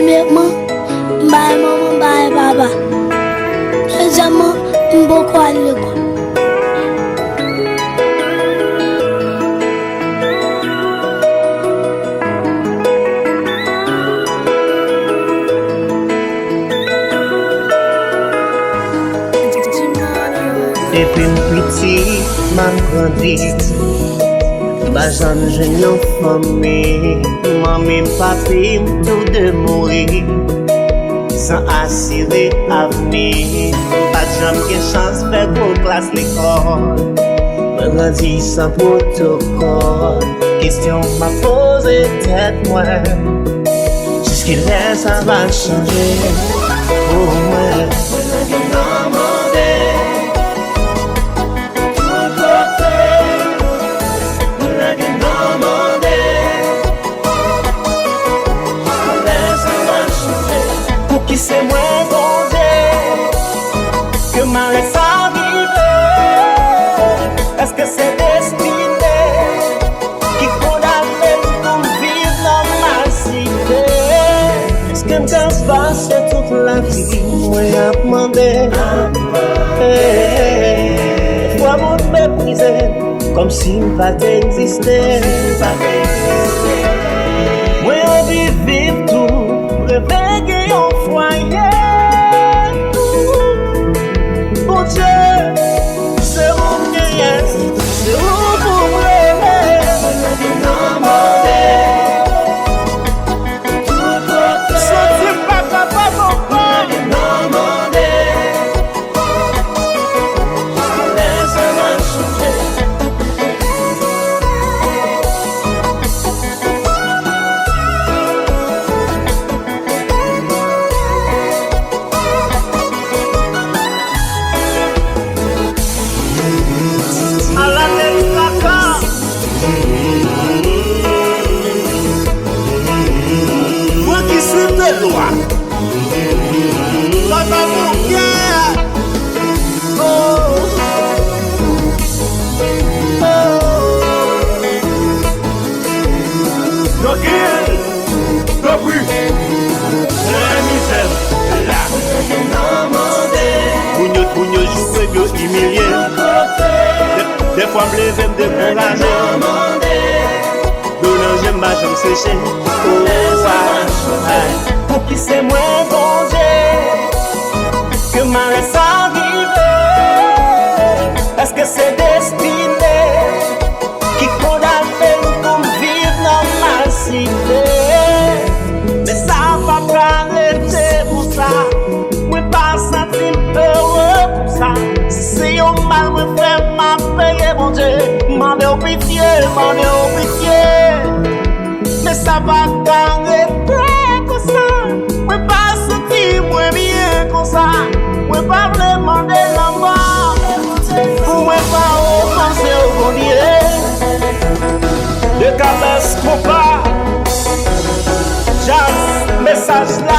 Premièrement, bye maman, bye papa. Deuxièmement, beaucoup à l'école. Depuis petit, m'a grandi. Ma jeune jeune famille, maman, papi, tout de mourir. Sans assurer avenir, pas de jamais de chance faire pour classe l'école. Me grandi sans protocole. Question m'a posé tête moi. Jusqu'à ça va changer pour moi. Qui c'est moi bondé que ma laisse vivre. Est-ce que c'est destiné qui condamne pour vivre dans ma cité? Est-ce que me passe toute la vie moi à demander? Toi mon méprisé comme si pas t'existait. Moi envie vivre tout, réveiller en foyer. Bon Dieu, c'est où que yes, c'est où pour moi. Sortir pas capable de pas. Laisse-moi changer. Des fois, je me lève et me décourage. De l'ange, j'aime ma jambe séchée. Pour qui c'est moi, bon Dieu, que ma laisse à vivre. Est-ce que c'est destiné qui condamne pour vivre dans ma cité? Mais ça va pas arrêter pour ça. Moi, pas sentir heureux pour ça. Si c'est un mal, me fait ma paye, mon Dieu. M'en ai au pitié, mais ça va t'arrêter comme ça. Moi, pas sentir moi bien comme ça. Moi, pas vraiment de la mort. Moi, pas offenser au bon Dieu. De cabesse, mon pas. J'ai un message là.